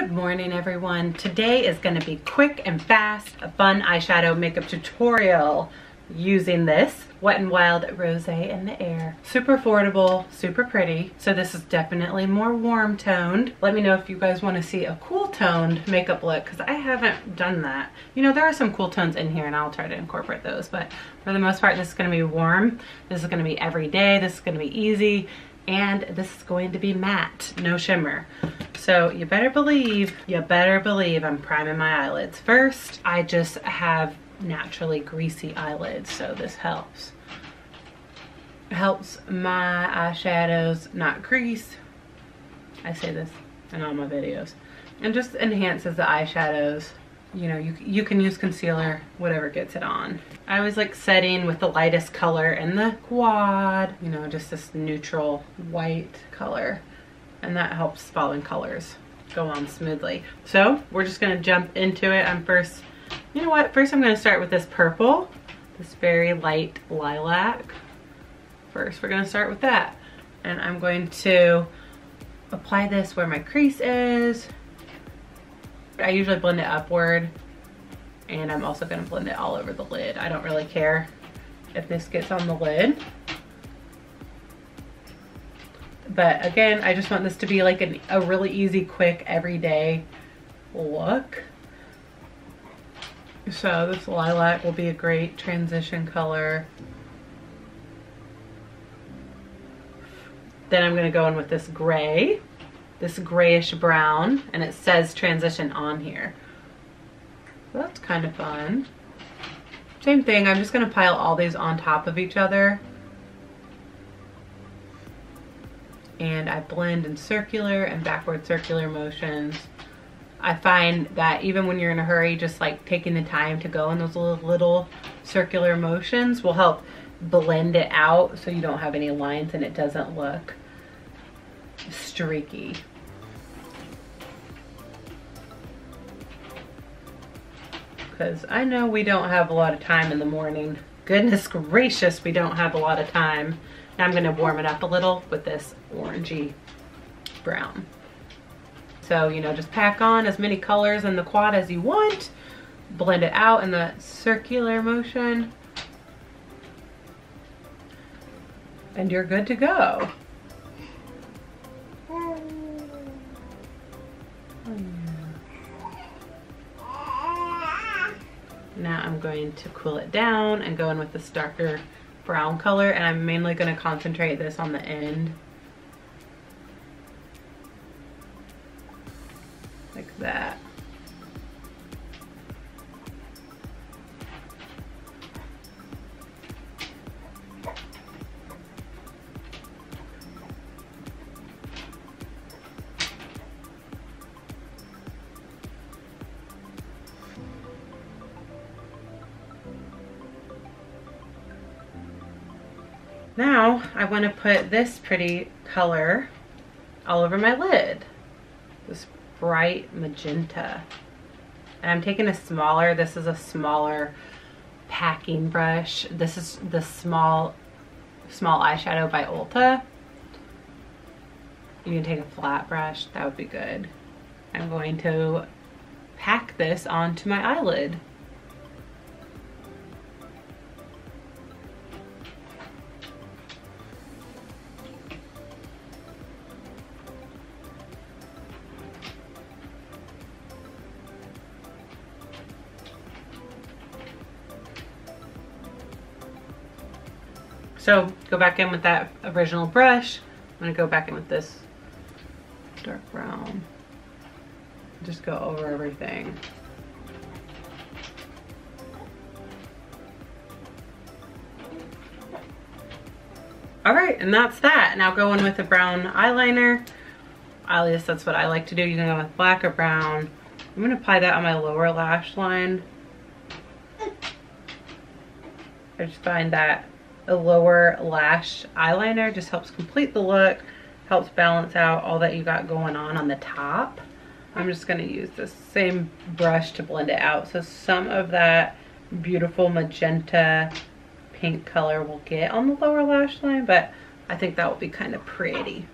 Good morning, everyone. Today is going to be quick and fast, a fun eyeshadow makeup tutorial using this Wet n Wild Rosé in the Air. Super affordable, super pretty. So this is definitely more warm toned. Let me know if you guys want to see a cool toned makeup look, because I haven't done that. You know, there are some cool tones in here and I'll try to incorporate those, but for the most part, this is going to be warm. This is going to be everyday. This is going to be easy. And this is going to be matte, no shimmer. So you better believe I'm priming my eyelids first. I just have naturally greasy eyelids, so this helps. It helps my eyeshadows not crease. I say this in all my videos. And just enhances the eyeshadows. You know, you can use concealer, whatever gets it on. I always like setting with the lightest color in the quad, you know, just this neutral white color. And that helps falling colors go on smoothly. So we're just gonna jump into it. You know what? First I'm gonna start with this purple, this very light lilac. First we're gonna start with that. And I'm going to apply this where my crease is. I usually blend it upward, and I'm also gonna blend it all over the lid. I don't really care if this gets on the lid. But again, I just want this to be like a really easy, quick, everyday look. So this lilac will be a great transition color. Then I'm gonna go in with this gray, this grayish brown, and it says transition on here. So that's kind of fun. Same thing, I'm just gonna pile all these on top of each other. And I blend in circular and backward circular motions. I find that even when you're in a hurry, just like taking the time to go in those little circular motions will help blend it out so you don't have any lines and it doesn't look streaky. Because I know we don't have a lot of time in the morning. Goodness gracious, we don't have a lot of time. Now I'm gonna warm it up a little with this orangey brown. So, you know, just pack on as many colors in the quad as you want. Blend it out in the circular motion. And you're good to go. Now I'm going to cool it down and go in with this darker brown color, and I'm mainly going to concentrate this on the end. Like that. Now I want to put this pretty color all over my lid, this bright magenta. And I'm taking this is a smaller packing brush. This is the small eyeshadow by Ulta. You can take a flat brush, that would be good. I'm going to pack this onto my eyelid. So go back in with that original brush. I'm gonna go back in with this dark brown. Just go over everything. All right, and that's that. Now go in with a brown eyeliner. At least that's what I like to do. You can go with black or brown. I'm gonna apply that on my lower lash line. I just find that a lower lash eyeliner just helps complete the look, helps balance out all that you got going on the top. I'm just gonna use this same brush to blend it out. So some of that beautiful magenta pink color will get on the lower lash line, but I think that will be kind of pretty.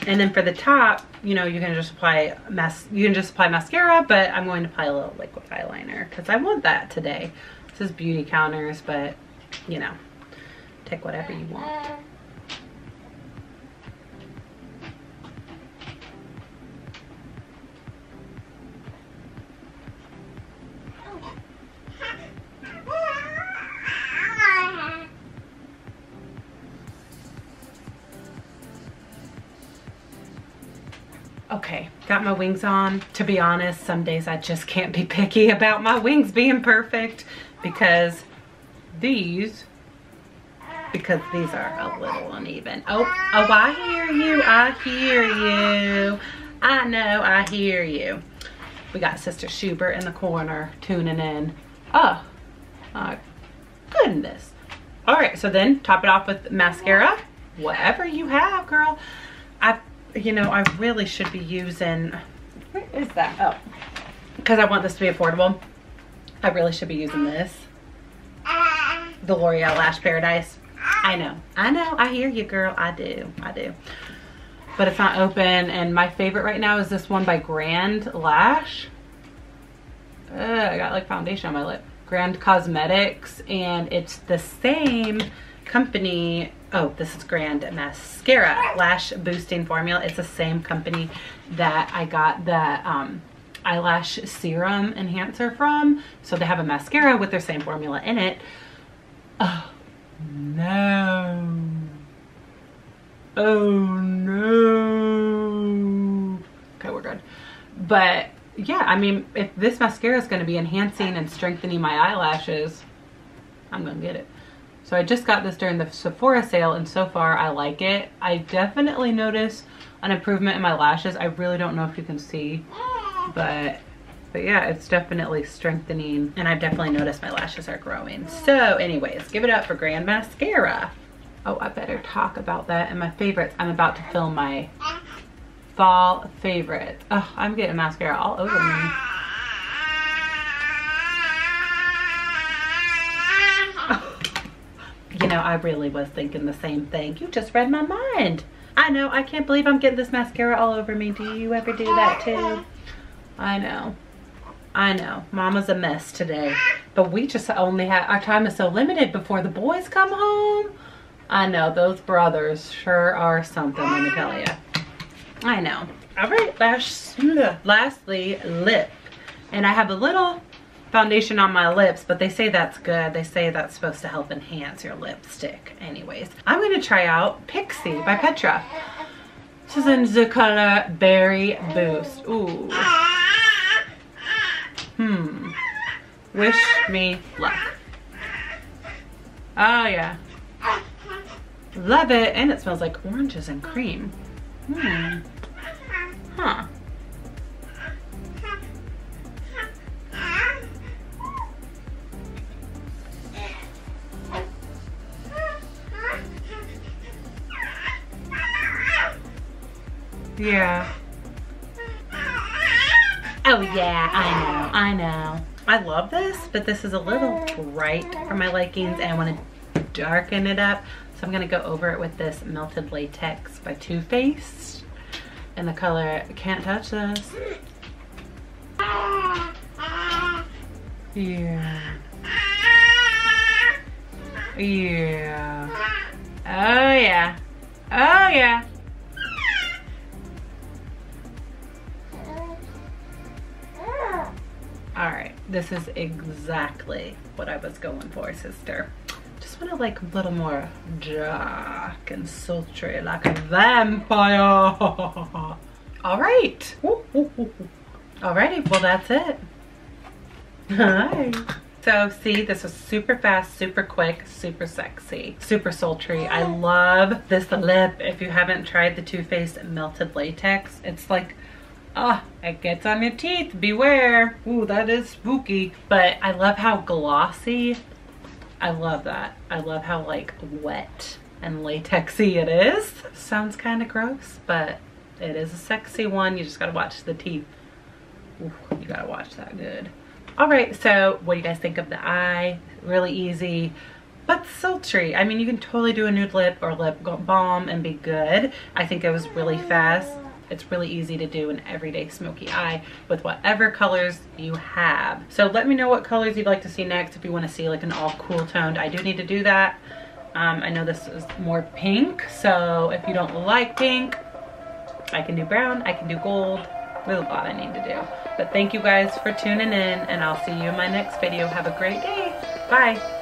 And then for the top, you know, you can just apply mascara, but I'm going to apply a little liquid eyeliner because I want that today. This is BeautyCounter's, but you know, take whatever you want. Okay, got my wings on. To be honest, some days I just can't be picky about my wings being perfect because these are a little uneven. Oh, I hear you, I hear you. I know, I hear you. We got Sister Schubert in the corner tuning in. Oh, my goodness. All right, so then top it off with mascara. Whatever you have, girl. You know, I really should be using, where is that? Oh, because I want this to be affordable. I really should be using this. The L'Oreal Lash Paradise. I know, I hear you, girl. I do. But it's not open, and my favorite right now is this one by Grande Lash. I got like foundation on my lip. Grande Cosmetics, and it's the same company. Oh, this is Grande Mascara Lash Boosting Formula. It's the same company that I got the eyelash serum enhancer from. So they have a mascara with their same formula in it. Oh no. Oh no. Okay, we're good. But yeah, I mean, if this mascara is going to be enhancing and strengthening my eyelashes, I'm going to get it. So I just got this during the Sephora sale, and so far I like it. I definitely notice an improvement in my lashes. I really don't know if you can see, but yeah, it's definitely strengthening, and I've definitely noticed my lashes are growing. So anyways, give it up for Grande Mascara. Oh, I better talk about that and my favorites. I'm about to film my fall favorites. Oh, I'm getting mascara all over me. You know, I really was thinking the same thing. You just read my mind. I know, I can't believe I'm getting this mascara all over me. Do you ever do that too? I know. Mama's a mess today. But we just only have, our time is so limited before the boys come home. I know, those brothers sure are something, let me tell you. I know. All right, lastly, lip. And I have a little foundation on my lips, but they say that's good. They say that's supposed to help enhance your lipstick. Anyways, I'm going to try out Pixi by Petra. This is in the color Berry Boost. Ooh. Wish me luck. Oh yeah. Love it. And it smells like oranges and cream. Huh. Yeah. Oh yeah, I know. I love this, but this is a little bright for my likings, and I want to darken it up. So I'm gonna go over it with this Melted Latex by Too Faced in the color Can't Touch This. Yeah. Yeah. Oh yeah. Oh yeah. All right, this is exactly what I was going for, sister. Just want to like a little more dark and sultry, like a vampire. All right. Alrighty, well that's it. Hi. So see, this is super fast, super quick, super sexy, super sultry. I love this lip. If you haven't tried the Too Faced Melted Latex, it's like, it gets on your teeth, beware. Ooh, that is spooky. But I love how glossy, I love that. I love how like wet and latexy it is. Sounds kind of gross, but it is a sexy one. You just gotta watch the teeth. Ooh, you gotta watch that good. All right, so what do you guys think of the eye? Really easy. but sultry. I mean, you can totally do a nude lip or lip balm and be good. I think it was really fast. It's really easy to do an everyday smoky eye with whatever colors you have. So let me know what colors you'd like to see next. If you want to see like an all cool toned, I do need to do that. I know this is more pink, so if you don't like pink, I can do brown, I can do gold. There's a lot I need to do. But thank you guys for tuning in, and I'll see you in my next video. Have a great day. Bye.